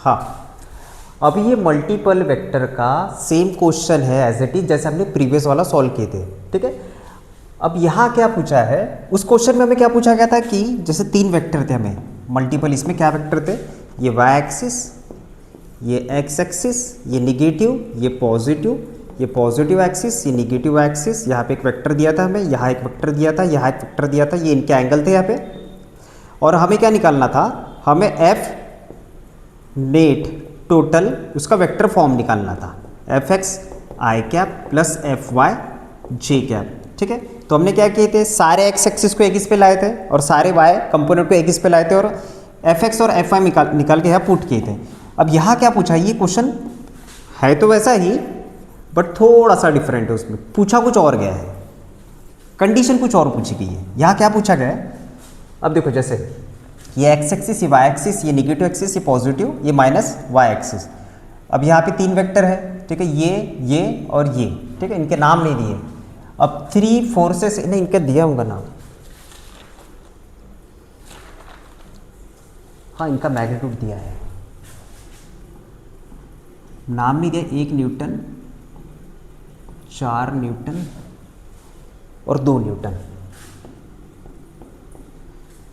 हाँ, अब ये मल्टीपल वेक्टर का सेम क्वेश्चन है एज इट इज जैसे हमने प्रीवियस वाला सॉल्व किए थे, ठीक है। अब यहाँ क्या पूछा है, उस क्वेश्चन में हमें क्या पूछा गया था कि जैसे 3 वेक्टर थे हमें मल्टीपल, इसमें क्या वेक्टर थे, ये वाई एक्सिस, ये एक्स एक्सिस, ये निगेटिव, ये पॉजिटिव एक्सिस, ये निगेटिव एक्सिस। यहाँ पे एक वेक्टर दिया था हमें, यहाँ एक वेक्टर दिया था, यहाँ एक वेक्टर दिया था, ये इनके एंगल थे यहाँ पे। और हमें क्या निकालना था, हमें एफ नेट टोटल उसका वेक्टर फॉर्म निकालना था, एफ एक्स आई कैप प्लस एफ वाई जे कैप, ठीक है। तो हमने क्या किए थे, सारे एक्स एक्सिस को एक इस पे लाए थे और सारे वाई कंपोनेंट को एक इस पे लाए थे और एफ एक्स और एफ वाई निकाल के यहाँ पुट किए थे। अब यहाँ क्या पूछा, ये क्वेश्चन है तो वैसा ही बट थोड़ा सा डिफरेंट है, उसमें पूछा कुछ और गया है, कंडीशन कुछ और पूछी गई है। यहाँ क्या पूछा गया है, अब देखो जैसे ये एक्स एक्सिस, ये वाई एक्सिस, ये निगेटिव एक्सिस, ये पॉजिटिव, ये माइनस वाई एक्सिस। अब यहाँ पे 3 वेक्टर है, ठीक है, ये और ये, ठीक है, इनके नाम नहीं दिए। अब 3 फोर्सेस इन्हें इनके दिया होगा नाम, हाँ इनका मैग्नीट्यूड दिया है, नाम नहीं दिया, 1 न्यूटन, 4 न्यूटन और 2 न्यूटन,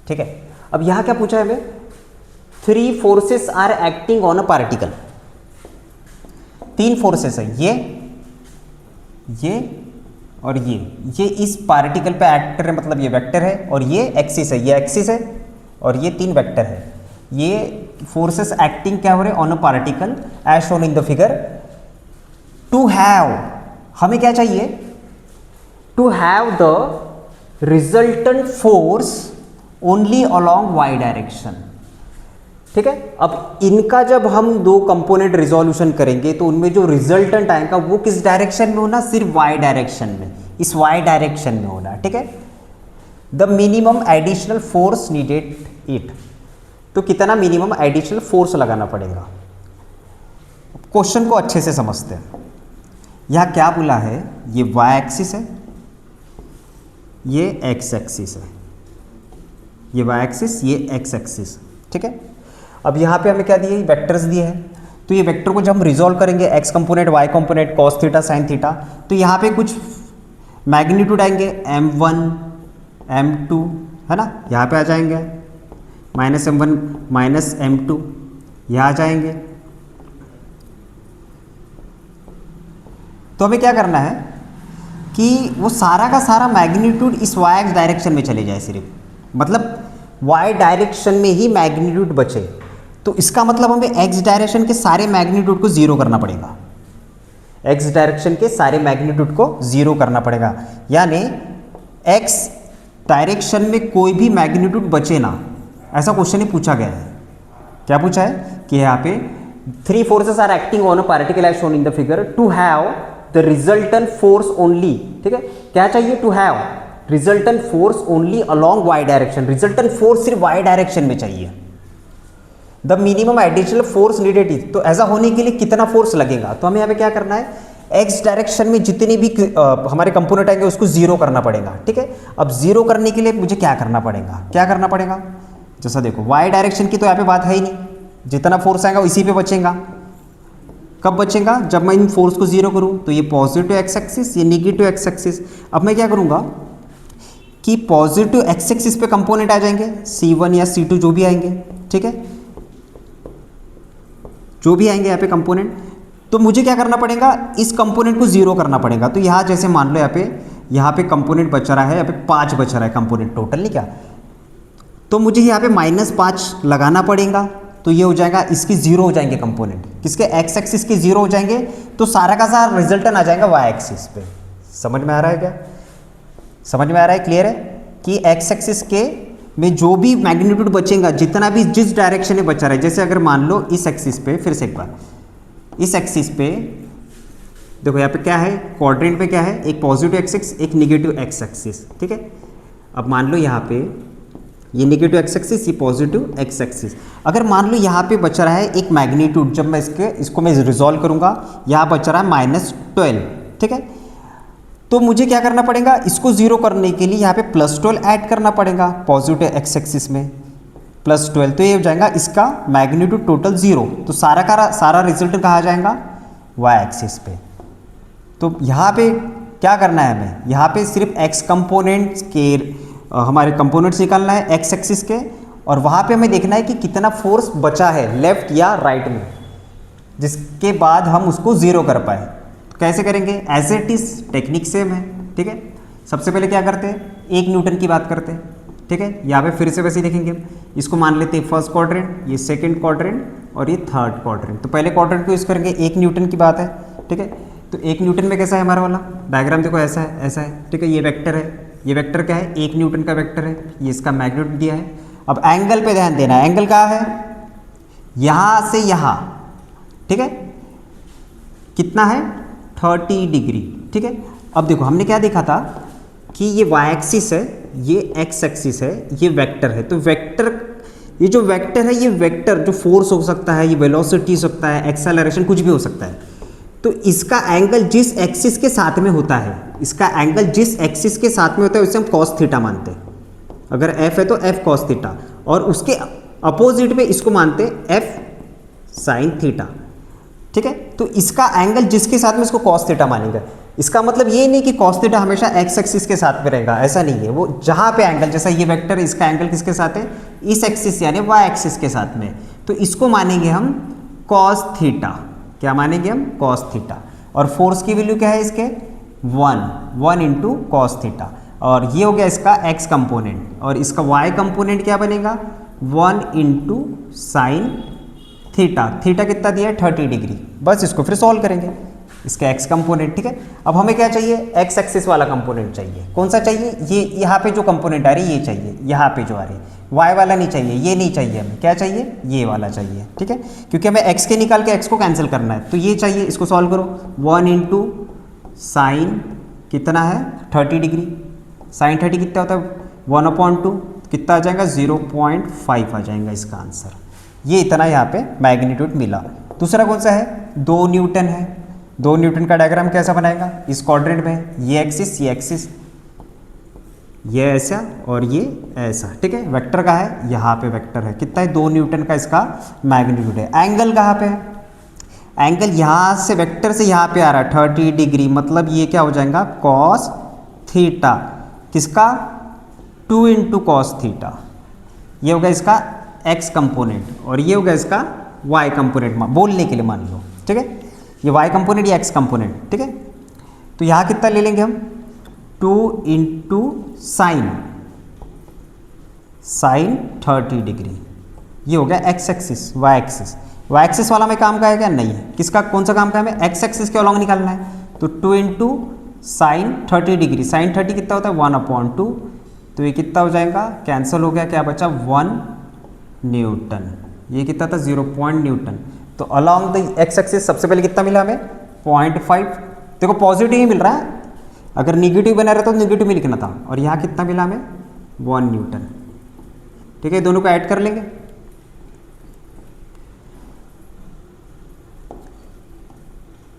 ठीक है। अब यहां क्या पूछा है हमें, 3 forces are acting on a particle, 3 forces है, ये और ये इस पार्टिकल पे एक्ट कर रहे हैं, मतलब ये वेक्टर है और ये एक्सिस है, ये एक्सिस है और ये 3 वेक्टर है। ये फोर्सेस एक्टिंग क्या हो रहे हैं on a particle as shown in the figure. To have, हमें क्या चाहिए, to have the resultant force only along y direction, ठीक है। अब इनका जब हम 2 कंपोनेंट रिजोल्यूशन करेंगे तो उनमें जो रिजल्टेंट आएगा वो किस डायरेक्शन में होना, सिर्फ वाई डायरेक्शन में, इस वाई डायरेक्शन में होना, ठीक है। The minimum additional force needed it, तो कितना मिनिमम एडिशनल फोर्स लगाना पड़ेगा। क्वेश्चन को अच्छे से समझते हैं। यहां क्या बोला है, ये वाई एक्सिस है, ये एक्स एक्सिस है, ये वाई एक्सिस, ये एक्स एक्सिस, ठीक है। अब यहाँ पे हमें क्या दिए, वेक्टर्स दिए हैं, तो ये वेक्टर को जब हम रिजॉल्व करेंगे, x component, y component, cos theta, sine theta, तो यहाँ पे कुछ मैग्नीट्यूड आएंगे, m1 m2, है ना, यहाँ पे आ जाएंगे, -m1 -m2 यहाँ आ जाएंगे। तो हमें क्या करना है कि वो सारा का सारा मैग्नीट्यूड इस वाई एक्स डायरेक्शन में चले जाए, सिर्फ मतलब वाई डायरेक्शन में ही मैग्नीट्यूड बचे। तो इसका मतलब हमें एक्स डायरेक्शन के सारे मैग्नीट्यूड को 0 करना पड़ेगा, एक्स डायरेक्शन के सारे मैग्नीट्यूड को 0 करना पड़ेगा, यानी एक्स डायरेक्शन में कोई भी मैग्नीट्यूड बचे ना, ऐसा क्वेश्चन ही पूछा गया है। क्या पूछा है कि यहाँ पे 3 forces are acting on a particle as shown in the figure to have the resultant force only, ठीक है। क्या चाहिए, to have resultant force only along y direction, resultant force सिर्फ वाई डायरेक्शन में चाहिए। The minimum additional force needed is, तो ऐसा होने के लिए कितना फोर्स लगेगा, तो हमें यहाँ पे क्या करना है, एक्स डायरेक्शन में जितने भी हमारे कंपोनेंट आएंगे उसको 0 करना पड़ेगा, ठीक है। अब 0 करने के लिए मुझे क्या करना पड़ेगा, जैसा देखो वाई डायरेक्शन की तो यहाँ पे बात है ही नहीं, जितना फोर्स आएगा इसी पे बचेगा। कब बचेगा, जब मैं इन फोर्स को 0 करूँ, तो ये पॉजिटिव एक्स एक्सिस, ये निगेटिव एक्स एक्सिस। अब मैं क्या करूँगा कि पॉजिटिव एक्स एक्सिस पे कंपोनेंट आ जाएंगे, C1 या C2 जो भी आएंगे, ठीक है, जो भी आएंगे यहाँ पे कंपोनेंट, तो मुझे क्या करना पड़ेगा, इस कंपोनेंट को 0 करना पड़ेगा। तो यहाँ जैसे मान लो यहाँ पे कंपोनेंट बच रहा है, यहाँ पे 5 बच रहा है कंपोनेंट टोटल, नहीं क्या, तो मुझे यहाँ पे -5 लगाना पड़ेगा। तो ये हो जाएगा, इसके 0 हो जाएंगे कंपोनेंट, किसके, एक्स एक्सिस के 0 हो जाएंगे, तो सारा का सारा रिजल्टेंट आ जाएगा वाई एक्सिस पे। समझ में आ रहा है क्या, समझ में आ रहा है, क्लियर है कि एक्स एक्सिस के में जो भी मैग्नीट्यूड बचेगा, जितना भी जिस डायरेक्शन में बचा रहा है, जैसे अगर मान लो इस एक्सिस पे, फिर से एक बार इस एक्सिस पे देखो, यहाँ पे क्या है, क्वाड्रेंट पे क्या है, एक पॉजिटिव एक्स एक्सिस, एक निगेटिव एक्स एक्सिस, ठीक है। अब मान लो यहाँ पे ये निगेटिव एक्स एक्सिस, ये पॉजिटिव एक्स एक्सिस। अगर मान लो यहाँ पे बच रहा है एक मैग्नीट्यूड, जब मैं इसको मैं रिजॉल्व करूँगा, यहाँ बच रहा है -12, ठीक है। तो मुझे क्या करना पड़ेगा, इसको 0 करने के लिए यहाँ पे +12 ऐड करना पड़ेगा पॉजिटिव एक्स एक्सिस में, +12, तो ये हो जाएगा इसका मैग्नीट्यूड टोटल 0। तो सारा का सारा रिजल्ट कहाँ जाएगा, वाई एक्सिस पे। तो यहाँ पे क्या करना है हमें, यहाँ पे सिर्फ एक्स कंपोनेंट्स के हमारे कंपोनेंट्स निकालना है एक्स एक्सिस के, और वहाँ पे हमें देखना है कि कितना फोर्स बचा है लेफ्ट या राइट में, जिसके बाद हम उसको ज़ीरो कर पाए। तो कैसे करेंगे, as it is technique same है, ठीक है। सबसे पहले क्या करते हैं, 1 न्यूटन की बात करते हैं, ठीक है। यहाँ पे फिर से वैसे ही देखेंगे, इसको मान लेते हैं फर्स्ट क्वाड्रेंट, ये सेकंड क्वाड्रेंट और ये थर्ड क्वाड्रेंट। तो पहले क्वाड्रेंट को यूज़ करेंगे, 1 न्यूटन की बात है, ठीक है। तो 1 न्यूटन में कैसा है हमारा वाला डायग्राम, देखो ऐसा है, ऐसा है, ठीक है। ये वेक्टर है, ये वेक्टर क्या है, 1 न्यूटन का वेक्टर है, ये इसका मैग्नीट्यूड दिया है। अब एंगल पे ध्यान देना है, एंगल कहाँ है, यहाँ से यहाँ, ठीक है, कितना है 30 डिग्री, ठीक है। अब देखो हमने क्या देखा था कि ये वाई एक्सिस है, ये एक्स एक्सिस है, ये वेक्टर है। तो वेक्टर, ये जो वेक्टर है, ये वेक्टर जो फोर्स हो सकता है, ये वेलोसिटी हो सकता है, एक्सेलरेशन कुछ भी हो सकता है। तो इसका एंगल जिस एक्सिस के साथ में होता है, इसका एंगल जिस एक्सिस के साथ में होता है उसे हम कॉस थीटा मानते हैं। अगर एफ है तो एफ कॉस थीटा, और उसके अपोजिट में इसको मानते हैं एफ साइन थीटा, ठीक है। तो इसका एंगल जिसके साथ में इसको कॉस थीटा मानेंगे। इसका मतलब ये नहीं कि कॉस थीटा हमेशा एक्स एक्सिस के साथ में रहेगा, ऐसा नहीं है। वो जहाँ पे एंगल, जैसा ये वेक्टर, इसका एंगल किसके साथ है, इस एक्सिस यानी वाई एक्सिस के साथ में, तो इसको मानेंगे हम कॉस थीटा। क्या मानेंगे हम, कॉस थीटा। और फोर्स की वैल्यू क्या है इसके, 1 इंटू कॉस थीटा। और ये हो गया इसका एक्स कंपोनेंट, और इसका वाई कंपोनेंट क्या बनेगा, 1 इंटू साइन थीटा। थीटा कितना दिया है, 30 डिग्री। बस इसको फिर सॉल्व करेंगे, इसका एक्स कंपोनेंट, ठीक है। अब हमें क्या चाहिए, एक्स एक्सिस वाला कंपोनेंट चाहिए। कौन सा चाहिए, ये यहाँ पे जो कंपोनेंट आ रही है ये चाहिए, यहाँ पे जो आ रही है। वाई वाला नहीं चाहिए, ये नहीं चाहिए हमें, क्या चाहिए, ये वाला चाहिए, ठीक है। क्योंकि हमें एक्स के निकाल के एक्स को कैंसिल करना है, तो ये चाहिए। इसको सॉल्व करो, 1 इंटू साइन कितना है 30 डिग्री, साइन 30 कितना होता है 1/2, कितना आ जाएगा 0.5 आ जाएगा इसका आंसर। ये इतना यहाँ पे मैग्नीट्यूड मिला। दूसरा कौन सा है, 2 न्यूटन है। 2 न्यूटन का डायग्राम कैसा बनाएगा, इस क्वाड्रेंट में ये एक्सिस, ये एक्सिस, ये ऐसा और ये ऐसा, ठीक है। वेक्टर का है, यहाँ पे वेक्टर है, कितना है 2 न्यूटन का इसका मैग्नीट्यूड है। एंगल कहाँ पे है, एंगल यहाँ से वेक्टर से यहाँ पे आ रहा है 30 डिग्री, मतलब ये क्या हो जाएगा कॉस थीटा, किसका 2 इंटू कॉस थीटा। ये होगा इसका एक्स कंपोनेंट, और ये होगा इसका वाई कंपोनेंट, बोलने के लिए मान लो, ठीक है। ये वाई कंपोनेंट, ये एक्स कंपोनेंट, ठीक है। तो यहाँ कितना ले लेंगे हम, 2 इंटू साइन 30 डिग्री। ये हो गया x axis, y axis. Y axis वाला में काम का है क्या, नहीं है। किसका, कौन सा काम का है, हमें एक्स एक्सिस के अलॉन्ग निकालना है। तो 2 इंटू साइन 30 डिग्री, साइन 30 कितना होता है 1/2, तो ये कितना हो जाएगा, कैंसिल हो गया, क्या बचा 1 न्यूटन। ये कितना था 0 न्यूटन। तो अलॉन्ग द एक्स एक्सिस सबसे पहले कितना मिला हमें 0.5। देखो पॉजिटिव ही मिल रहा है, अगर निगेटिव बना रहा तो निगेटिव में लिखना था। और यहाँ कितना मिला हमें 1 न्यूटन, ठीक है। दोनों को ऐड कर लेंगे,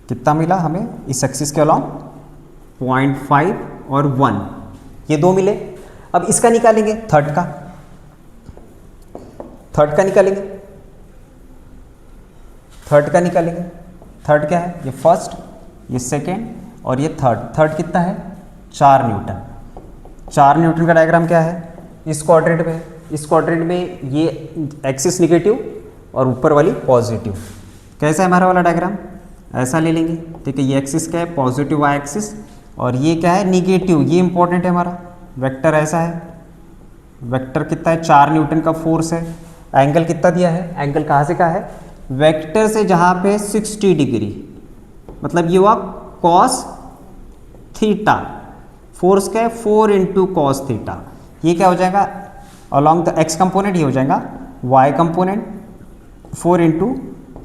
कितना मिला हमें इस एक्सिस के अलॉन्ग 0.5 और 1, ये 2 मिले। अब इसका निकालेंगे, थर्ड का निकालेंगे, थर्ड क्या है, ये फर्स्ट, ये सेकेंड और ये थर्ड कितना है 4 न्यूटन। 4 न्यूटन का डायग्राम क्या है, इस क्वाड्रेंट में, इस क्वाड्रेंट में ये एक्सिस निगेटिव और ऊपर वाली पॉजिटिव। कैसा है हमारा वाला डायग्राम, ऐसा ले लेंगे, ठीक है। ये एक्सिस क्या है, पॉजिटिव वाई एक्सिस, और ये क्या है निगेटिव, ये इंपॉर्टेंट है हमारा। वेक्टर ऐसा है, वेक्टर कितना है 4 न्यूटन का फोर्स है। एंगल कितना दिया है, एंगल कहाँ से कहाँ है, वेक्टर से जहाँ पे 60 डिग्री, मतलब ये हुआ कॉस थीटा। फोर्स क्या है 4 इंटू कॉस थीटा। ये क्या हो जाएगा, अलॉन्ग द एक्स कंपोनेंट, ये हो जाएगा y component 4 into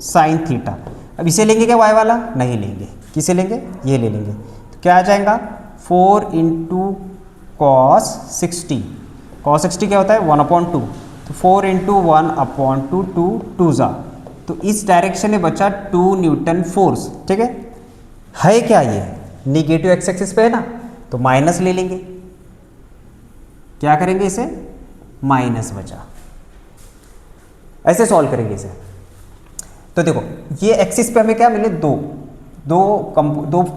sine theta. अब इसे लेंगे क्या, वाई वाला नहीं लेंगे, किसे लेंगे, ये ले लेंगे। तो क्या आ जाएगा 4 इंटू कॉस 60। कॉस 60 क्या होता है 1/2, तो 4 इंटू 1/2, 2 जा, तो इस डायरेक्शन में बचा 2 न्यूटन फोर्स, ठीक है क्या, ये निगेटिव एक्स एक्सिस पे है ना, तो माइनस ले लेंगे। क्या करेंगे इसे, माइनस बचा, ऐसे सॉल्व करेंगे इसे। तो देखो ये एक्सिस पे हमें क्या मिले, दो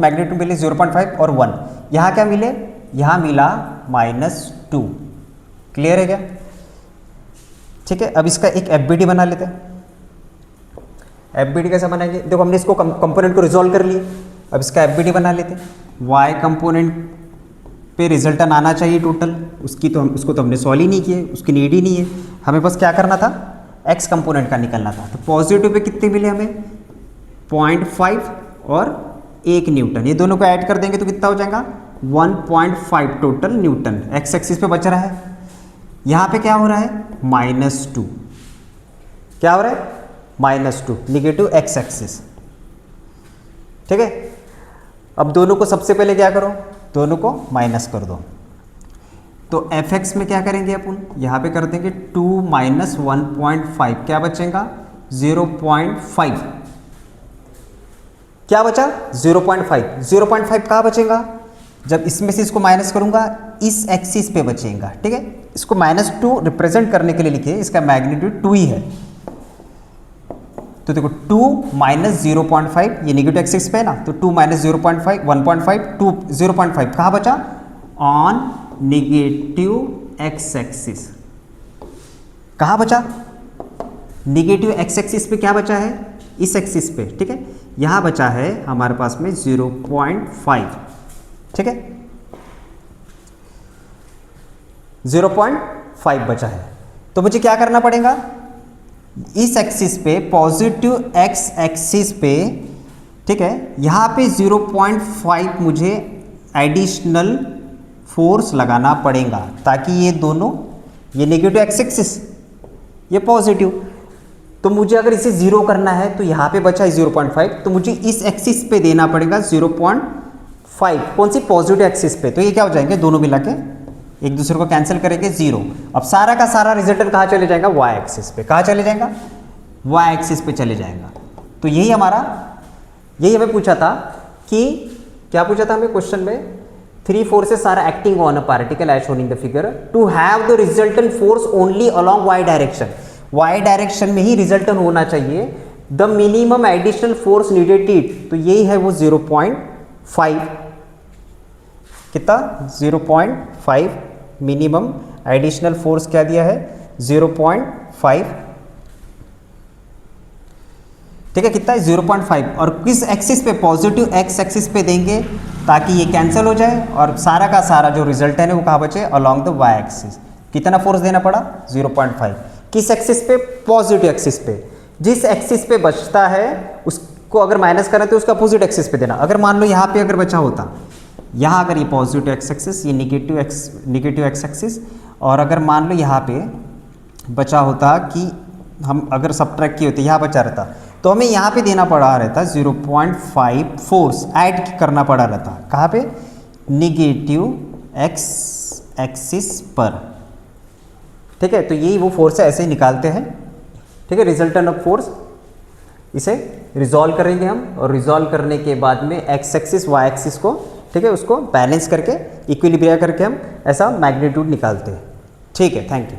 मैग्नीट्यूड मिले 0.5 और 1। यहाँ क्या मिले, यहाँ मिला -2। क्लियर है क्या? ठीक है, अब इसका एक एफबीडी बना लेते हैं। एफबीडी कैसे बनाएंगे, देखो हमने इसको कंपोनेंट को रिजॉल्व कर लिए, अब इसका एफबीडी बना लेते हैं। वाई कंपोनेंट पे रिजल्टन आना चाहिए टोटल, उसको तो हमने सॉल्व ही नहीं किए, उसकी नीड ही नहीं है, हमें बस क्या करना था, एक्स कंपोनेंट का निकलना था। तो पॉजिटिव पे कितने मिले हमें, 0.5 और 1 न्यूटन, ये दोनों को ऐड कर देंगे तो कितना हो जाएगा, 1.5 टोटल न्यूटन। एक्स एक्सिस पे बच रहा है, यहाँ पे क्या हो रहा है, -2। क्या हो रहा है, -2, निगेटिव एक्स एक्सिस। ठीक है, अब दोनों को सबसे पहले क्या करो, दोनों को माइनस कर दो। तो एफ एक्स में क्या करेंगे अपन, यहाँ पे कर देंगे 2 - 1.5, क्या बचेगा 0.5। क्या बचा 0.5, 0.5 कहाँ बचेगा, जब इसमें से इसको माइनस करूंगा इस एक्सिस पे बचेगा। ठीक है, इसको -2 रिप्रेजेंट करने के लिए लिखिए, इसका मैग्नीट्यूड 2 ही है। तो देखो 2 - 0.5, ये नेगेटिव एक्सिस पे है ना, तो 2 - 0.5 1.5, 2 0.5 कहाँ बचा, ऑन नेगेटिव एक्स एक्सिस। कहाँ बचा, नेगेटिव एक्स एक्सिस पे क्या बचा है, इस एक्सिस पे। ठीक है, यहाँ बचा है हमारे पास में 0.5। ठीक है, 0.5 बचा है, तो मुझे क्या करना पड़ेगा, इस एक्सिस पे पॉजिटिव एक्स एक्सिस पे, ठीक है, यहाँ पे 0.5 मुझे एडिशनल फोर्स लगाना पड़ेगा, ताकि ये दोनों, ये नेगेटिव एक्स एक्सिस, ये पॉजिटिव, तो मुझे अगर इसे 0 करना है तो यहाँ पे बचा है 0.5, तो मुझे इस एक्सिस पे देना पड़ेगा 0.5, कौन सी, पॉजिटिव एक्सिस पे। तो ये क्या हो जाएंगे, दोनों मिला के एक दूसरे को कैंसिल करेंगे 0। अब सारा का सारा रिजल्टेंट कहाँ चले जाएगा, वाई एक्सिस पे। कहाँ चले जाएगा, वाई एक्सिस पे चले जाएगा। तो यही हमें पूछा था कि, क्या पूछा था हमें क्वेश्चन में, 3 forces are acting on a particle as shown in the figure, to have the resultant force only along y direction. Y direction में ही रिजल्टेंट होना चाहिए, the minimum additional force needed, तो यही है वो 0.5, कितना 0.5 मिनिमम एडिशनल फोर्स क्या दिया है 0.5। ठीक है, कितना है 0.5, और किस एक्सिस पे, पॉजिटिव एक्स एक्सिस पे देंगे ताकि ये कैंसिल हो जाए, और सारा का सारा जो रिजल्ट है वो कहाँ बचे, अलोंग द वाई एक्सिस। कितना फोर्स देना पड़ा 0.5, किस एक्सिस पे, पॉजिटिव एक्सिस पे। जिस एक्सिस पे बचता है उसको अगर माइनस करें तो उसका अपोजिट एक्सिस पे देना। अगर मान लो यहाँ पे अगर बचा होता, यहाँ अगर ये पॉजिटिव एक्स एक्सिस, ये नेगेटिव एक्स एक्सिस, और अगर मान लो यहाँ पे बचा होता कि हम अगर सब्ट्रैक्ट किए होते, यहाँ बचा रहता, तो हमें यहाँ पे देना पड़ा रहता 0.5 फोर्स ऐड करना पड़ा रहता, कहाँ पे, नेगेटिव एक्स एक्सिस पर। ठीक है, तो यही वो फोर्स है, ऐसे ही निकालते हैं। ठीक है, रिजल्टेंट ऑफ फोर्स, इसे रिजॉल्व करेंगे हम, और रिजॉल्व करने के बाद में एक्स एक्सिस वाई एक्सिस को, ठीक है, उसको बैलेंस करके इक्विलिब्रिया करके हम ऐसा मैग्नीट्यूड निकालते हैं। ठीक है, थैंक यू।